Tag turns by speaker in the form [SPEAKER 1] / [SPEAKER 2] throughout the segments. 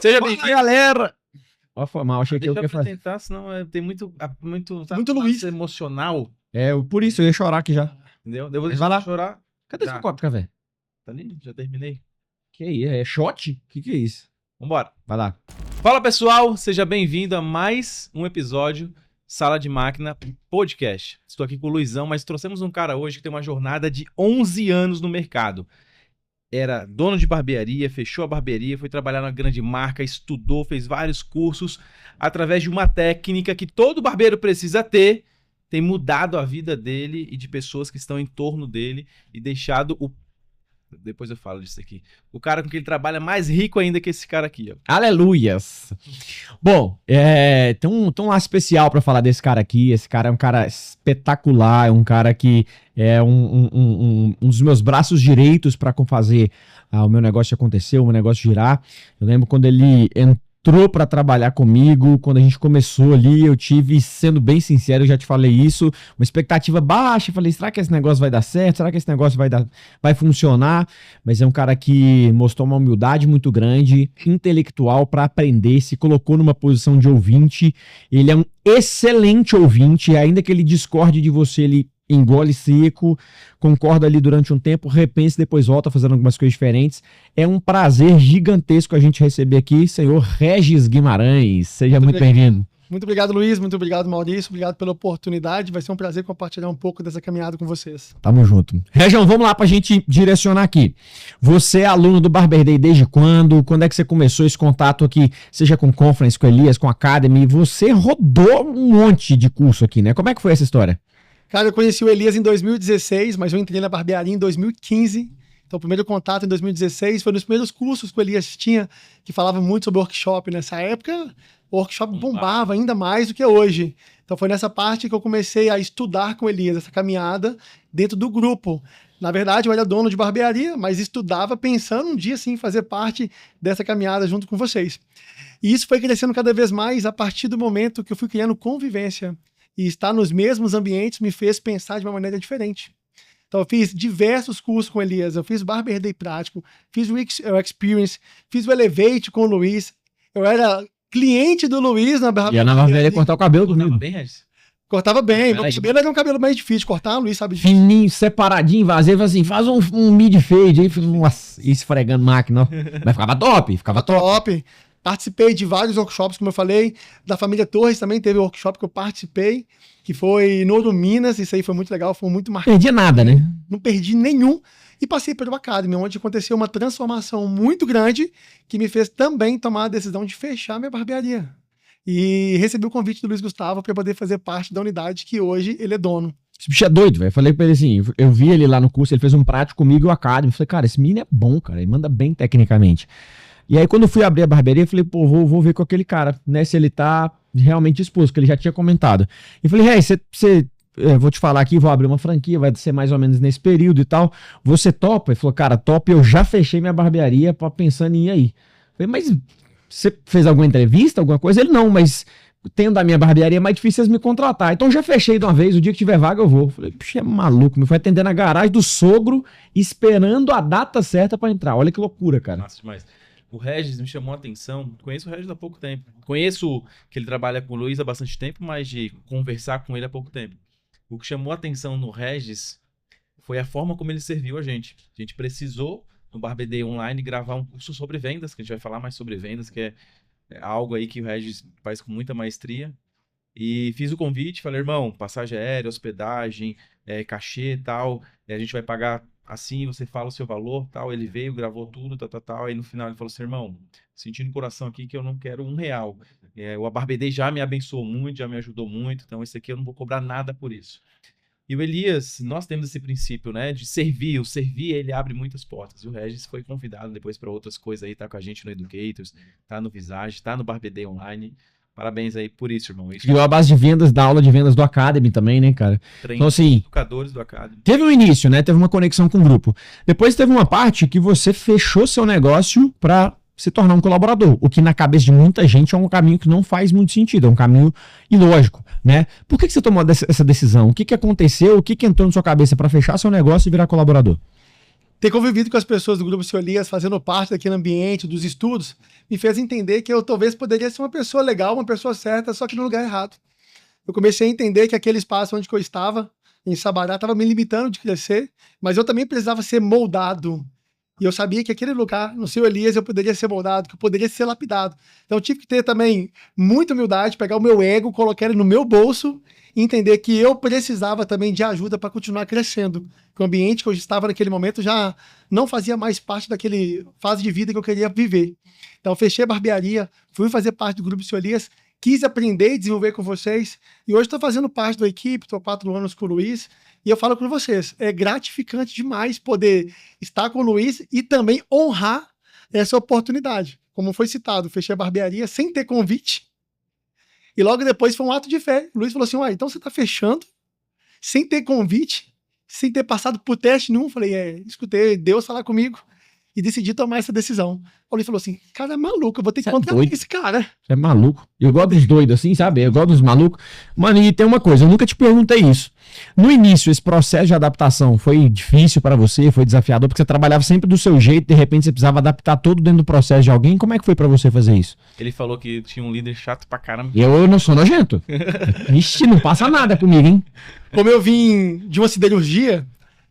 [SPEAKER 1] Seja bem-vindo, galera!
[SPEAKER 2] Ó, foi mal, achei que eu ia fazer.
[SPEAKER 1] Tentar, senão tem muito
[SPEAKER 2] Luiz
[SPEAKER 1] emocional.
[SPEAKER 2] Por isso eu ia chorar aqui já.
[SPEAKER 1] Entendeu? Eu vou
[SPEAKER 2] vai lá.
[SPEAKER 1] chorar.
[SPEAKER 2] Cadê seu copo de café?
[SPEAKER 1] Tá ali, já terminei.
[SPEAKER 2] Que isso? É shot? Que é isso?
[SPEAKER 1] Vambora.
[SPEAKER 2] Vai lá.
[SPEAKER 1] Fala, pessoal, seja bem-vindo a mais um episódio Sala de Máquina Podcast. Estou aqui com o Luizão, mas trouxemos um cara hoje que tem uma jornada de 11 anos no mercado. Era dono de barbearia, fechou a barbearia, foi trabalhar na grande marca, estudou, fez vários cursos, através de uma técnica que todo barbeiro precisa ter, tem mudado a vida dele e de pessoas que estão em torno dele e deixado o... Depois eu falo disso aqui. O cara com quem ele trabalha mais rico ainda que esse cara aqui, ó.
[SPEAKER 2] Aleluias! Bom, tem um laço especial pra falar desse cara aqui. Esse cara é um cara espetacular, é um cara que é um dos meus braços direitos pra fazer o meu negócio acontecer, o meu negócio girar. Eu lembro quando ele entrou pra trabalhar comigo, quando a gente começou ali, eu tive, sendo bem sincero, eu já te falei isso, uma expectativa baixa, eu falei, será que esse negócio vai dar certo? Será que esse negócio vai funcionar? Mas é um cara que mostrou uma humildade muito grande, intelectual para aprender, se colocou numa posição de ouvinte, ele é um excelente ouvinte, ainda que ele discorde de você, ele engole seco, concorda ali durante um tempo, repense, depois volta fazendo algumas coisas diferentes. É um prazer gigantesco a gente receber aqui, senhor Regis Guimarães. Seja muito bem-vindo.
[SPEAKER 3] Muito obrigado, Luiz. Muito obrigado, Maurício. Obrigado pela oportunidade. Vai ser um prazer compartilhar um pouco dessa caminhada com vocês.
[SPEAKER 2] Tamo junto. Região, vamos lá pra gente direcionar aqui. Você é aluno do Barber Day desde quando? Quando é que você começou esse contato aqui, seja com Conference, com Elias, com Academy? Você rodou um monte de curso aqui, né? Como é que foi essa história?
[SPEAKER 3] Cara, eu conheci o Elias em 2016, mas eu entrei na barbearia em 2015. Então, o primeiro contato em 2016 foi nos primeiros cursos que o Elias tinha, que falava muito sobre workshop. Nessa época, o workshop bombava ainda mais do que hoje. Então, foi nessa parte que eu comecei a estudar com o Elias, essa caminhada dentro do grupo. Na verdade, eu era dono de barbearia, mas estudava pensando um dia, sim, fazer parte dessa caminhada junto com vocês. E isso foi crescendo cada vez mais a partir do momento que eu fui criando convivência. E estar nos mesmos ambientes me fez pensar de uma maneira diferente. Então, eu fiz diversos cursos com o Elias. Eu fiz o Barber Day prático, fiz o Experience, fiz o Elevate com o Luiz. Eu era cliente do Luiz na barbearia.
[SPEAKER 2] E na barbearia cortar o cabelo comigo.
[SPEAKER 1] Cortava bem, Regis?
[SPEAKER 3] Cortava bem. Meu cabelo era um cabelo mais difícil de cortar, o Luiz sabe disso.
[SPEAKER 2] Fininho, separadinho, vazio, assim, faz um mid-fade aí, esfregando máquina. Mas ficava top, ficava top.
[SPEAKER 3] Participei de vários workshops, como eu falei. Da família Torres também teve um workshop que eu participei, que foi no Ouro Minas. Isso aí foi muito legal, foi muito marcante.
[SPEAKER 2] Perdi nada, né?
[SPEAKER 3] Não perdi nenhum. E passei pelo Academy, onde aconteceu uma transformação muito grande que me fez também tomar a decisão de fechar minha barbearia. E recebi o convite do Luiz Gustavo para poder fazer parte da unidade que hoje ele é dono.
[SPEAKER 2] Esse bicho é doido, velho. Falei pra ele assim, eu vi ele lá no curso, ele fez um prático comigo e o Academy. Falei, cara, esse menino é bom, cara, ele manda bem tecnicamente. E aí, quando eu fui abrir a barbearia, eu falei, pô, vou ver com aquele cara, né, se ele tá realmente disposto, que ele já tinha comentado. E falei, vou te falar aqui, vou abrir uma franquia, vai ser mais ou menos nesse período e tal. Você topa? Ele falou, cara, top, eu já fechei minha barbearia pensando em ir aí. Eu falei, mas você fez alguma entrevista, alguma coisa? Ele, não, mas tendo a minha barbearia é mais difícil vocês me contratar. Então já fechei de uma vez, o dia que tiver vaga eu vou. Eu falei, puxa, é maluco, me foi atender na garagem do sogro, esperando a data certa pra entrar. Olha que loucura, cara.
[SPEAKER 1] Nossa, demais. O Regis me chamou a atenção, conheço o Regis há pouco tempo. Conheço que ele trabalha com o Luiz há bastante tempo, mas de conversar com ele há pouco tempo. O que chamou a atenção no Regis foi a forma como ele serviu a gente. A gente precisou, no Barber Day Online, gravar um curso sobre vendas, que a gente vai falar mais sobre vendas, que é algo aí que o Regis faz com muita maestria. E fiz o convite, falei, irmão, passagem aérea, hospedagem, cachê e tal, a gente vai pagar assim, você fala o seu valor, tal. Ele veio, gravou tudo, tal. Aí no final ele falou assim, irmão, senti no coração aqui que eu não quero R$1. O Barber Day já me abençoou muito, já me ajudou muito, então esse aqui eu não vou cobrar nada por isso. E o Elias, nós temos esse princípio, né, de servir. O servir, ele abre muitas portas. E o Regis foi convidado depois para outras coisas aí, tá com a gente no Educators, tá no Visage, tá no Barber Day Online. Parabéns aí por isso, irmão.
[SPEAKER 2] Criou a base de vendas, da aula de vendas do Academy também, né, cara? Então, assim,
[SPEAKER 1] educadores do Academy.
[SPEAKER 2] Teve um início, né? Teve uma conexão com o grupo. Depois teve uma parte que você fechou seu negócio para se tornar um colaborador. O que na cabeça de muita gente é um caminho que não faz muito sentido. É um caminho ilógico, né? Por que você tomou essa decisão? O que aconteceu? O que entrou na sua cabeça para fechar seu negócio e virar colaborador?
[SPEAKER 3] ter convivido com as pessoas do Grupo Seu Elias, fazendo parte daquele ambiente, dos estudos, me fez entender que eu talvez poderia ser uma pessoa legal, uma pessoa certa, só que no lugar errado. Eu comecei a entender que aquele espaço onde eu estava, em Sabará, estava me limitando de crescer, mas eu também precisava ser moldado. E eu sabia que aquele lugar, no Seu Elias, eu poderia ser moldado, que eu poderia ser lapidado. Então eu tive que ter também muita humildade, pegar o meu ego, colocar ele no meu bolso e entender que eu precisava também de ajuda para continuar crescendo. Que o ambiente que eu estava naquele momento já não fazia mais parte daquele fase de vida que eu queria viver. Então eu fechei a barbearia, fui fazer parte do Grupo Seu Elias, quis aprender e desenvolver com vocês, e hoje estou fazendo parte da equipe, estou há 4 anos com o Luiz, e eu falo com vocês, é gratificante demais poder estar com o Luiz e também honrar essa oportunidade. Como foi citado, fechei a barbearia sem ter convite, e logo depois foi um ato de fé. O Luiz falou assim, uai, então você está fechando, sem ter convite, sem ter passado por teste nenhum? Eu falei, escutei Deus falar comigo, e decidi tomar essa decisão. O Luiz falou assim, cara, é maluco, eu vou ter que contratar esse cara.
[SPEAKER 2] Você é maluco. Eu gosto dos doidos assim, sabe? Eu gosto dos malucos. Mano, e tem uma coisa, eu nunca te perguntei isso. No início, esse processo de adaptação foi difícil pra você? Foi desafiador? Porque você trabalhava sempre do seu jeito, de repente você precisava adaptar todo dentro do processo de alguém. Como é que foi pra você fazer isso?
[SPEAKER 1] Ele falou que tinha um líder chato pra caramba.
[SPEAKER 2] Eu não sou nojento. Ixi, não passa nada comigo, hein?
[SPEAKER 3] Como eu vim de uma siderurgia,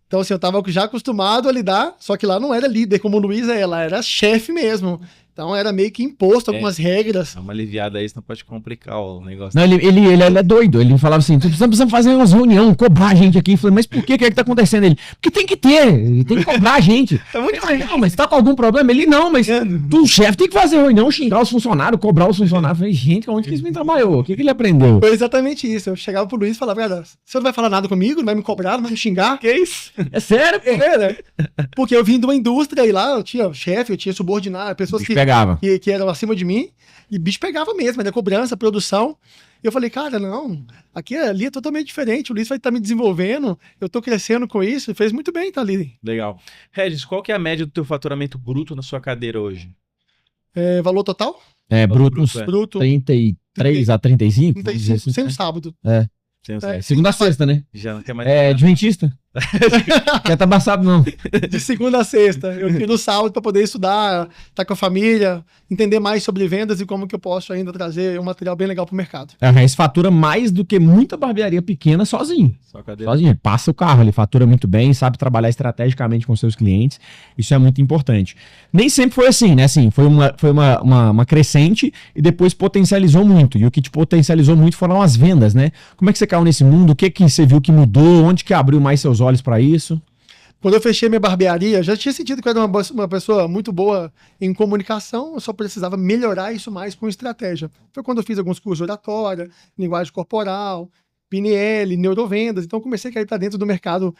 [SPEAKER 3] então, assim, eu estava já acostumado a lidar, só que lá não era líder, como o Luiz é, lá era chefe mesmo. Então, era meio que imposto algumas regras.
[SPEAKER 1] Dá uma aliviada aí, senão pode complicar o negócio.
[SPEAKER 2] Não, ele é doido. Ele falava assim, precisamos fazer umas reuniões, cobrar a gente aqui. Eu falei, mas por que? O que é que tá acontecendo? Ele, porque tem que ter, tem que cobrar a gente.
[SPEAKER 1] Tá muito
[SPEAKER 2] Não, mas tá com algum problema? Ele, não, mas o chefe tem que fazer reunião, xingar os funcionários, cobrar os funcionários. Eu falei, gente, onde que esse menino trabalhou? O que ele aprendeu?
[SPEAKER 3] Foi exatamente isso. Eu chegava pro Luiz e falava, cara, você não vai falar nada comigo, não vai me cobrar, não vai me xingar?
[SPEAKER 1] Que isso?
[SPEAKER 2] É sério?
[SPEAKER 3] Né? Porque eu vim de uma indústria e lá eu tinha chefe, eu tinha subordinado, pessoas que eram acima de mim, e bicho pegava mesmo, era cobrança, produção. Eu falei, cara, não, ali é totalmente diferente, o Luiz vai estar me desenvolvendo, eu tô crescendo com isso, fez muito bem, tá ali.
[SPEAKER 1] Legal. Regis, qual que é a média do teu faturamento bruto na sua cadeira hoje?
[SPEAKER 3] Valor total?
[SPEAKER 2] Bruto, uns
[SPEAKER 3] Bruto.
[SPEAKER 2] 33 a 35?
[SPEAKER 3] 35, sem o sábado.
[SPEAKER 2] Segunda a sexta, né?
[SPEAKER 1] Já não quer mais.
[SPEAKER 2] Adventista. Quer tá passado, não.
[SPEAKER 3] De segunda a sexta. Eu tiro no sábado para poder estudar, estar com a família, entender mais sobre vendas e como que eu posso ainda trazer um material bem legal pro mercado.
[SPEAKER 2] Esse fatura mais do que muita barbearia pequena sozinho. Sozinho. Ele passa o carro, ele fatura muito bem, sabe trabalhar estrategicamente com seus clientes. Isso é muito importante. Nem sempre foi assim, né? Assim, foi uma crescente e depois potencializou muito. E o que te potencializou muito foram as vendas, né? Como é que você caiu nesse mundo? O que você viu que mudou? Onde que abriu mais seus olhos para isso?
[SPEAKER 3] Quando eu fechei minha barbearia, eu já tinha sentido que eu era uma pessoa muito boa em comunicação, eu só precisava melhorar isso mais com estratégia. Foi quando eu fiz alguns cursos de oratória, linguagem corporal, PNL, neurovendas, então comecei a cair para dentro do mercado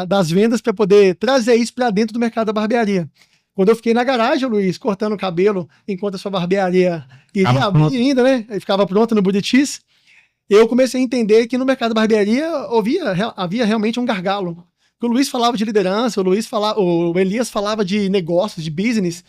[SPEAKER 3] das vendas para poder trazer isso para dentro do mercado da barbearia. Quando eu fiquei na garagem, Luiz, cortando o cabelo, enquanto a sua barbearia iria abrir ainda, né? Aí ficava pronta no Buritis, eu comecei a entender que no mercado da barbearia havia realmente um gargalo. O Luiz falava de liderança, o Elias falava de negócios, de business,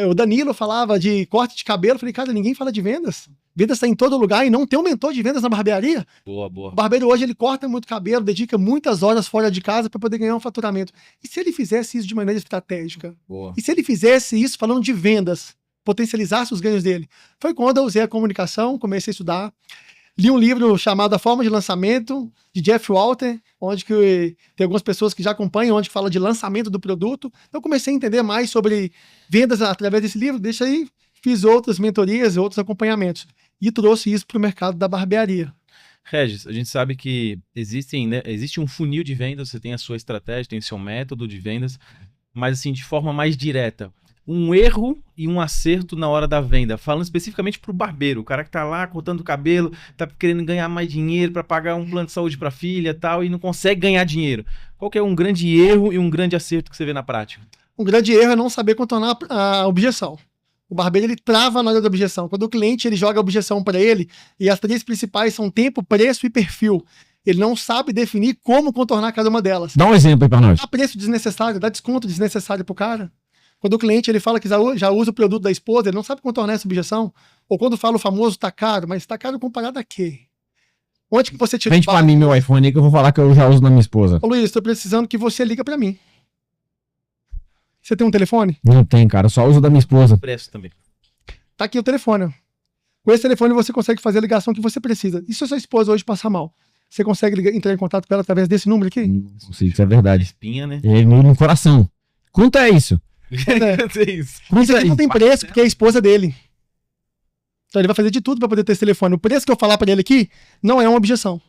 [SPEAKER 3] o Danilo falava de corte de cabelo. Eu falei, cara, ninguém fala de vendas. Vendas está em todo lugar e não tem um mentor de vendas na barbearia.
[SPEAKER 1] Boa.
[SPEAKER 3] O barbeiro hoje, ele corta muito cabelo, dedica muitas horas fora de casa para poder ganhar um faturamento. E se ele fizesse isso de maneira estratégica?
[SPEAKER 1] Boa.
[SPEAKER 3] E se ele fizesse isso falando de vendas, potencializasse os ganhos dele? Foi quando eu usei a comunicação, comecei a estudar. Li um livro chamado A Forma de Lançamento, de Jeff Walter, onde que tem algumas pessoas que já acompanham, onde fala de lançamento do produto. Eu comecei a entender mais sobre vendas através desse livro, deixa aí, fiz outras mentorias e outros acompanhamentos. E trouxe isso para o mercado da barbearia.
[SPEAKER 1] Regis, a gente sabe que existe um funil de vendas, você tem a sua estratégia, tem o seu método de vendas, mas assim, de forma mais direta. Um erro e um acerto na hora da venda, falando especificamente pro barbeiro, o cara que tá lá cortando o cabelo, tá querendo ganhar mais dinheiro para pagar um plano de saúde pra filha e tal, e não consegue ganhar dinheiro. Qual que é um grande erro e um grande acerto que você vê na prática?
[SPEAKER 3] Um grande erro é não saber contornar a objeção. O barbeiro, ele trava na hora da objeção. Quando o cliente, ele joga a objeção para ele, e as 3 principais são tempo, preço e perfil. Ele não sabe definir como contornar cada uma delas.
[SPEAKER 2] Dá um exemplo aí para nós.
[SPEAKER 3] Dá preço desnecessário, dá desconto desnecessário pro cara. Quando o cliente, ele fala que já usa o produto da esposa, ele não sabe contornar essa objeção. Ou quando fala o famoso tá caro, mas tá caro comparado a quê? Onde que você tira...
[SPEAKER 2] Vende pra mim meu iPhone aí que eu vou falar que eu já uso na minha esposa.
[SPEAKER 3] Ô Luiz, tô precisando que você liga pra mim. Você tem um telefone?
[SPEAKER 2] Não tem, cara. Eu só uso da minha esposa.
[SPEAKER 1] Preço também.
[SPEAKER 3] Tá aqui o telefone. Ó. Com esse telefone você consegue fazer a ligação que você precisa. E se a sua esposa hoje passar mal? Você consegue entrar em contato com ela através desse número aqui?
[SPEAKER 2] Não consigo, isso é verdade.
[SPEAKER 1] Espinha, né?
[SPEAKER 2] É no coração. Quanto é isso?
[SPEAKER 1] É isso.
[SPEAKER 3] Isso
[SPEAKER 2] Quanto é
[SPEAKER 3] aqui não
[SPEAKER 2] isso?
[SPEAKER 3] tem preço, porque é a esposa dele. Então ele vai fazer de tudo pra poder ter esse telefone. O preço que eu falar pra ele aqui não é uma objeção.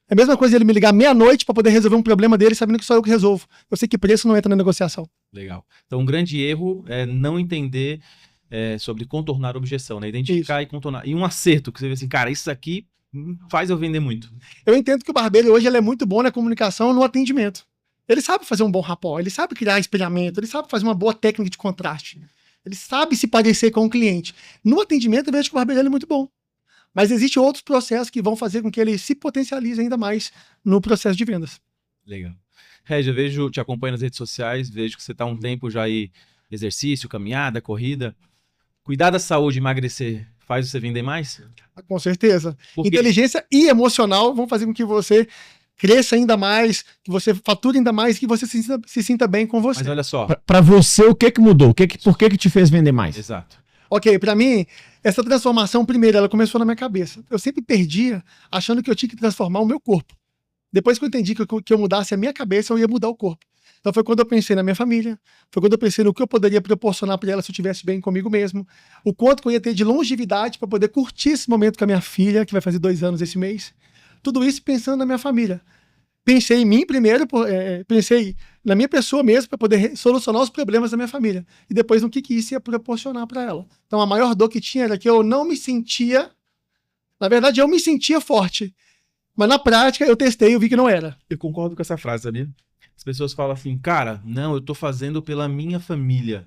[SPEAKER 3] É a mesma coisa ele me ligar meia-noite pra poder resolver um problema dele, sabendo que só eu que resolvo. Eu sei que preço não entra na negociação.
[SPEAKER 1] Legal. Então, um grande erro é não entender sobre contornar a objeção, né? Identificar e contornar. E um acerto, que você vê assim, cara, isso aqui faz eu vender muito.
[SPEAKER 3] Eu entendo que o barbeiro hoje ele é muito bom na comunicação, no atendimento. Ele sabe fazer um bom rapport, ele sabe criar espelhamento, ele sabe fazer uma boa técnica de contraste. Ele sabe se parecer com o cliente. No atendimento, eu vejo que o barbeiro ele é muito bom. Mas existem outros processos que vão fazer com que ele se potencialize ainda mais no processo de vendas.
[SPEAKER 1] Legal. Regi, te acompanho nas redes sociais, vejo que você está há um tempo já aí, exercício, caminhada, corrida. Cuidar da saúde, emagrecer, faz você vender mais?
[SPEAKER 3] Com certeza.
[SPEAKER 1] Por quê?
[SPEAKER 3] Inteligência e emocional vão fazer com que você cresça ainda mais, que você fature ainda mais, que você se sinta bem com você.
[SPEAKER 1] Mas olha só.
[SPEAKER 2] Pra você, o que mudou? Por que te fez vender mais?
[SPEAKER 1] Exato.
[SPEAKER 3] Ok, pra mim, essa transformação, primeiro, ela começou na minha cabeça. Eu sempre perdia achando que eu tinha que transformar o meu corpo. Depois que eu entendi que eu mudasse a minha cabeça, eu ia mudar o corpo. Então foi quando eu pensei na minha família, foi quando eu pensei no que eu poderia proporcionar para ela se eu estivesse bem comigo mesmo, o quanto que eu ia ter de longevidade para poder curtir esse momento com a minha filha, que vai fazer 2 anos esse mês. Tudo isso pensando na minha família. Pensei em mim primeiro, pensei na minha pessoa mesmo para poder solucionar os problemas da minha família. E depois no que isso ia proporcionar para ela. Então a maior dor que tinha era que eu não me sentia... Na verdade, eu me sentia forte. Mas na prática, eu testei e eu vi que não era.
[SPEAKER 1] Eu concordo com essa frase, sabia? As pessoas falam assim, cara, não, eu tô fazendo pela minha família.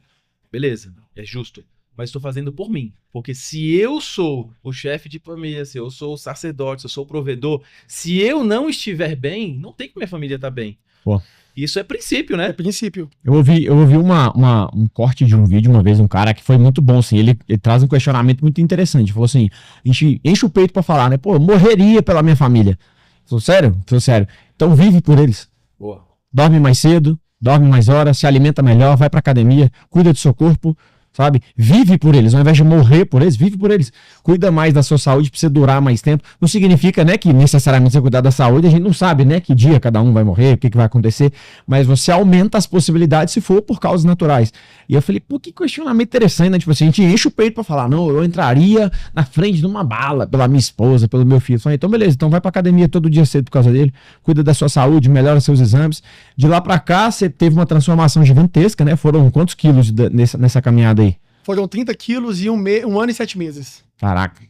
[SPEAKER 1] Beleza, é justo. Mas estou fazendo por mim. Porque se eu sou o chefe de família, se eu sou o sacerdote, se eu sou o provedor, se eu não estiver bem, não tem que minha família estar bem.
[SPEAKER 2] Pô.
[SPEAKER 1] Isso é princípio, né?
[SPEAKER 3] É princípio.
[SPEAKER 2] Eu ouvi um corte de um vídeo uma vez, um cara que foi muito bom, assim, ele traz um questionamento muito interessante. Ele falou assim, enche o peito pra falar, né? Pô, eu morreria pela minha família. Falou, sério? Falou, sério. Então vive por eles.
[SPEAKER 1] Boa.
[SPEAKER 2] Dorme mais cedo, dorme mais horas, se alimenta melhor, vai pra academia, cuida do seu corpo, sabe? Vive por eles, ao invés de morrer por eles, vive por eles. Cuida mais da sua saúde pra você durar mais tempo. Não significa, né, que necessariamente você cuidar da saúde, a gente não sabe, né, que dia cada um vai morrer, o que vai acontecer, mas você aumenta as possibilidades se for por causas naturais. E eu falei, pô, que questionamento interessante, né? Tipo assim, a gente enche o peito pra falar, não, eu entraria na frente de uma bala pela minha esposa, pelo meu filho. Eu falei, então beleza, então vai pra academia todo dia cedo por causa dele, cuida da sua saúde, melhora seus exames. De lá pra cá, você teve uma transformação gigantesca, né? Foram quantos quilos nessa caminhada aí?
[SPEAKER 3] Foram 30 quilos e 1 ano e 7 meses.
[SPEAKER 2] Caraca.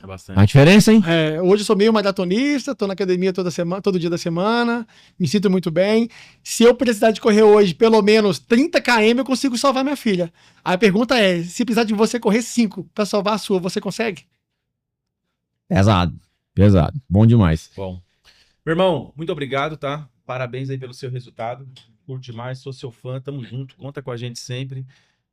[SPEAKER 1] É bastante.
[SPEAKER 2] A diferença, hein?
[SPEAKER 3] Hoje eu sou meio maratonista, tô na academia toda semana, todo dia da semana, me sinto muito bem. Se eu precisar de correr hoje pelo menos 30 km, eu consigo salvar minha filha. Aí a pergunta é, se precisar de você correr 5 para salvar a sua, você consegue?
[SPEAKER 2] Pesado. Bom demais.
[SPEAKER 1] Bom. Meu irmão, muito obrigado, tá? Parabéns aí pelo seu resultado. Curto demais, sou seu fã, tamo junto, conta com a gente sempre.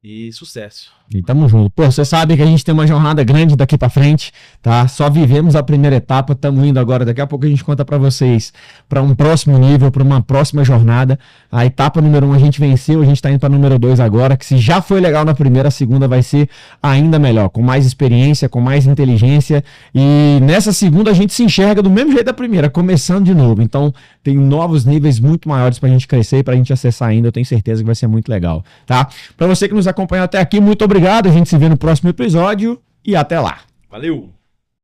[SPEAKER 1] E sucesso.
[SPEAKER 2] E tamo junto. Pô, você sabe que a gente tem uma jornada grande daqui pra frente, tá? Só vivemos a primeira etapa, tamo indo agora. Daqui a pouco a gente conta pra vocês pra um próximo nível, pra uma próxima jornada. A etapa número 1 a gente venceu, a gente tá indo pra número 2 agora, que se já foi legal na primeira, a segunda vai ser ainda melhor, com mais experiência, com mais inteligência. E nessa segunda a gente se enxerga do mesmo jeito da primeira, começando de novo. Então tem novos níveis muito maiores pra gente crescer e pra gente acessar ainda. Eu tenho certeza que vai ser muito legal, tá? Pra você que nos acompanhou até aqui, muito obrigado. A gente se vê no próximo episódio e até lá.
[SPEAKER 1] Valeu!